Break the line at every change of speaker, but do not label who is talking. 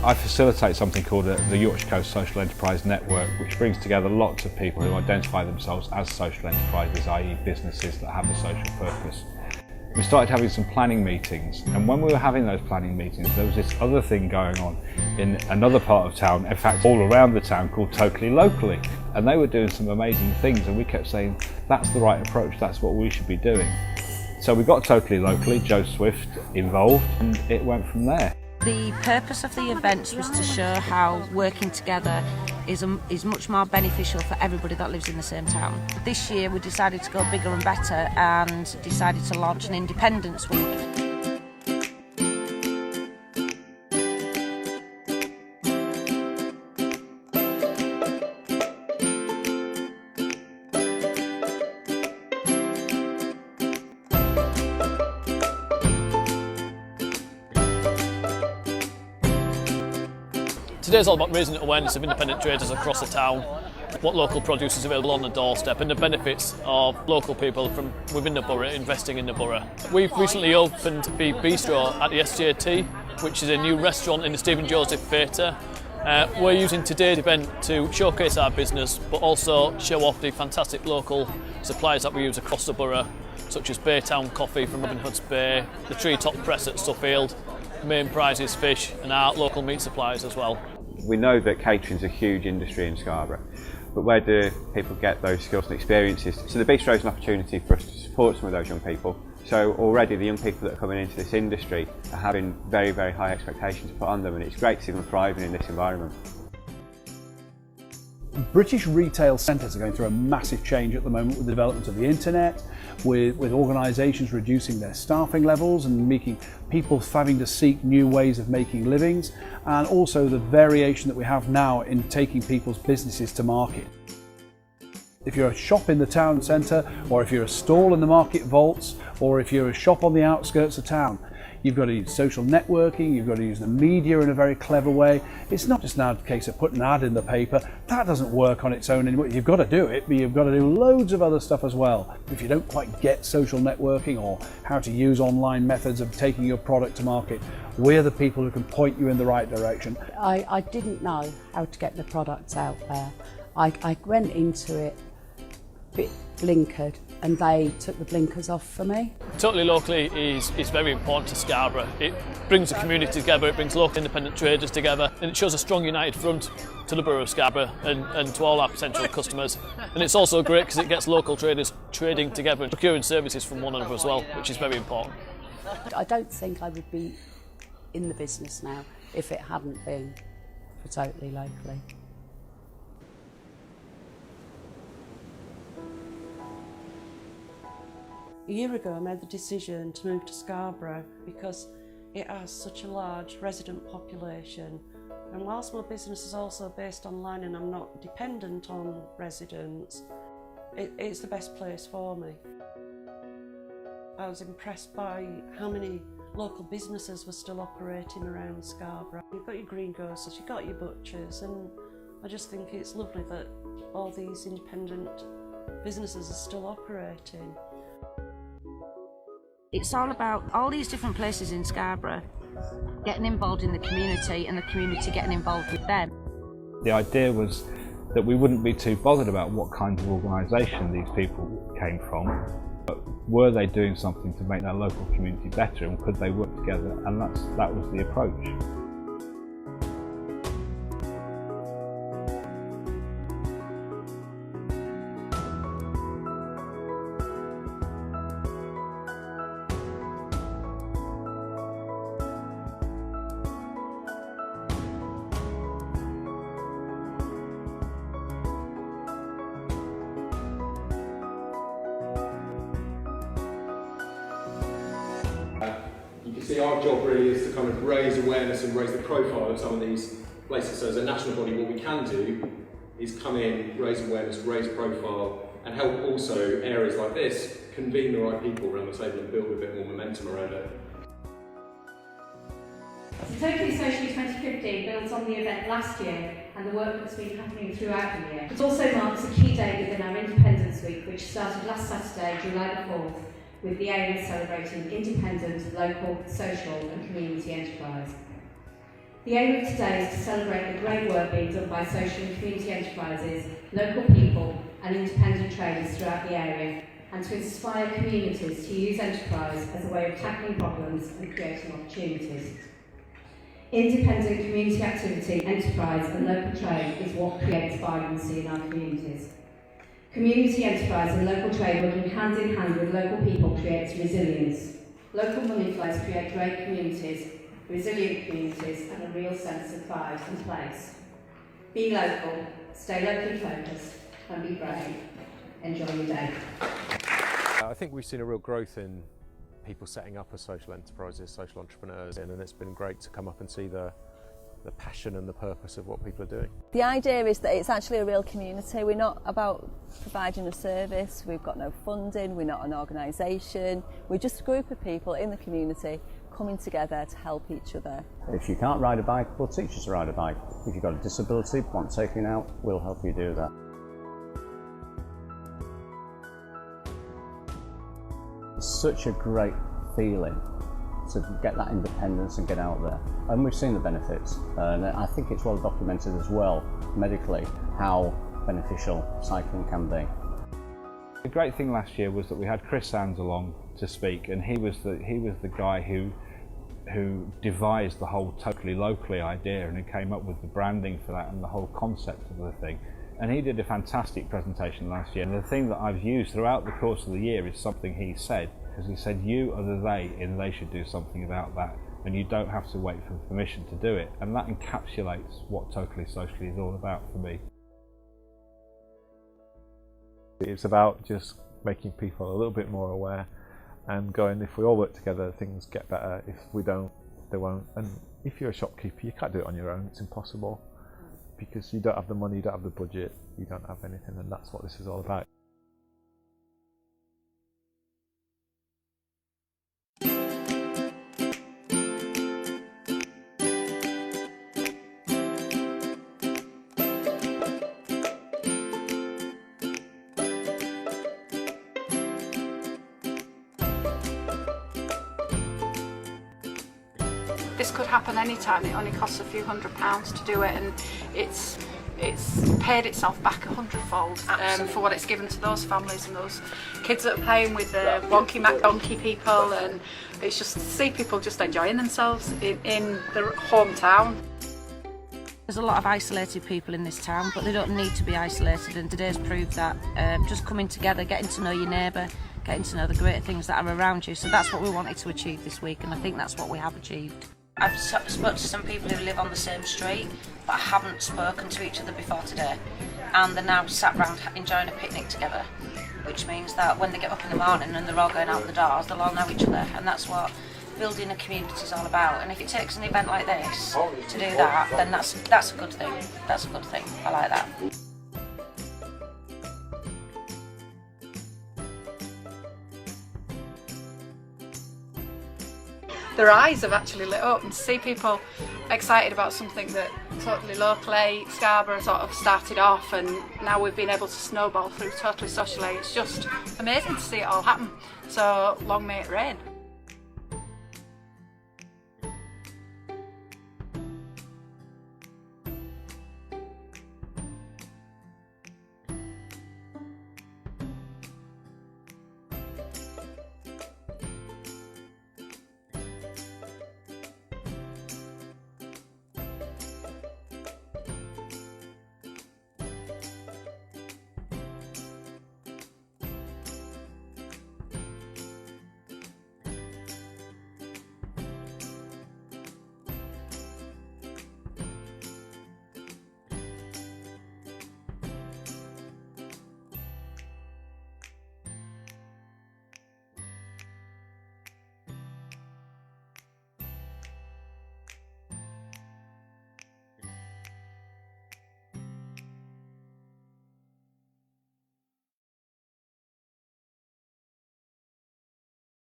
I facilitate something called the Yorkshire Coast Social Enterprise Network, which brings together lots of people who identify themselves as social enterprises, i.e. businesses that have a social purpose. We started having some planning meetings, and when we were having those planning meetings there was this other thing going on in another part of town, in fact all around the town, called Totally Locally, and they were doing some amazing things, and we kept saying that's the right approach, that's what we should be doing. So we got Totally Locally, Joe Swift involved, and it went from there.
The purpose of the events was to show how working together is much more beneficial for everybody that lives in the same town. This year we decided to go bigger and better and decided to launch an Independence Week.
Today's all about raising awareness of independent traders across the town, what local produce is available on the doorstep and the benefits of local people from within the borough investing in the borough. We've recently opened the Bistro at the SJT, which is a new restaurant in the Stephen Joseph Theatre. We're using today's event to showcase our business but also show off the fantastic local suppliers that we use across the borough, such as Baytown Coffee from Robin Hood's Bay, the Treetop Press at Suffield, Main Prizes Fish and our local meat suppliers as well.
We know that catering's a huge industry in Scarborough, but where do people get those skills and experiences? So the Bistro is an opportunity for us to support some of those young people. So already the young people that are coming into this industry are having very, very high expectations put on them, and it's great to see them thriving in this environment.
British retail centres are going through a massive change at the moment with the development of the internet, with organisations reducing their staffing levels and making people having to seek new ways of making livings, and also the variation that we have now in taking people's businesses to market. If you're a shop in the town centre, or if you're a stall in the market vaults, or if you're a shop on the outskirts of town, you've got to use social networking, you've got to use the media in a very clever way. It's not just now a case of putting an ad in the paper. That doesn't work on its own anymore. You've got to do it, but you've got to do loads of other stuff as well. If you don't quite get social networking or how to use online methods of taking your product to market, we're the people who can point you in the right direction.
I didn't know how to get the products out there. I went into it a bit blinkered, and they took the blinkers off for me.
Totally Locally is very important to Scarborough. It brings the community together, it brings local independent traders together, and it shows a strong united front to the borough of Scarborough and to all our potential customers. And it's also great because it gets local traders trading together and procuring services from one another as well, which is very important.
I don't think I would be in the business now if it hadn't been for Totally Locally. A year ago I made the decision to move to Scarborough because it has such a large resident population, and whilst my business is also based online and I'm not dependent on residents, it's the best place for me. I was impressed by how many local businesses were still operating around Scarborough. You've got your greengrocers, you've got your butchers, and I just think it's lovely that all these independent businesses are still operating.
It's all about all these different places in Scarborough getting involved in the community and the community getting involved with them.
The idea was that we wouldn't be too bothered about what kind of organisation these people came from, but were they doing something to make their local community better, and could they work together, and that was the approach.
You can see our job really is to kind of raise awareness and raise the profile of some of these places. So as a national body, what we can do is come in, raise awareness, raise profile, and help also areas like this convene the right people around the table and build a bit more momentum around it.
So Totally Socially 2015 builds on the event last year and the work that's been happening throughout the year. It also marks a key day within our Independence Week, which started last Saturday, July the 4th, with the aim of celebrating independent, local, social and community enterprise. The aim of today is to celebrate the great work being done by social and community enterprises, local people and independent traders throughout the area, and to inspire communities to use enterprise as a way of tackling problems and creating opportunities. Independent community activity, enterprise and local trade is what creates vibrancy in our communities. Community enterprise and local trade working hand in hand with local people creates resilience. Local money flows create great communities, resilient communities and a real sense of pride and place. Be local, stay locally focused and be brave. Enjoy your day.
I think we've seen a real growth in people setting up as social enterprises, social entrepreneurs, and it's been great to come up and see the passion and the purpose of what people are doing.
The idea is that it's actually a real community. We're not about providing a service, we've got no funding, we're not an organisation, we're just a group of people in the community coming together to help each other.
If you can't ride a bike, we'll teach you to ride a bike. If you've got a disability, want taking out, we'll help you do that. It's such a great feeling to get that independence and get out there. And we've seen the benefits, and I think it's well documented as well, medically, how beneficial cycling can be.
The great thing last year was that we had Chris Sands along to speak, and he was the guy who devised the whole totally locally idea and who came up with the branding for that and the whole concept of the thing. And he did a fantastic presentation last year, and the thing that I've used throughout the course of the year is something he said, because he said you are the they and they should do something about that, and you don't have to wait for permission to do it. And that encapsulates what Totally Socially is all about for me.
It's about just making people a little bit more aware and going, if we all work together, things get better. If we don't, they won't. And if you're a shopkeeper, you can't do it on your own. It's impossible, because you don't have the money, you don't have the budget, you don't have anything, and that's what this is all about.
This could happen anytime. It only costs a few £100s to do it, and it's paid itself back 100-fold for what it's given to those families and those kids that are playing with the wonky Mac donkey people, and it's just to see people just enjoying themselves in their hometown.
There's a lot of isolated people in this town, but they don't need to be isolated, and today's proved that. Just coming together, getting to know your neighbour, getting to know the great things that are around you. So that's what we wanted to achieve this week, and I think that's what we have achieved. I've spoken to some people who live on the same street but haven't spoken to each other before today, and they're now sat round enjoying a picnic together, which means that when they get up in the morning and they're all going out the doors, they'll all know each other, and that's what building a community is all about. And if it takes an event like this to do that, then that's a good thing. That's a good thing. I like that.
Their eyes have actually lit up, and to see people excited about something that totally locally Scarborough sort of started off, and now we've been able to snowball through Totally Socially. It's just amazing to see it all happen. So long may it rain.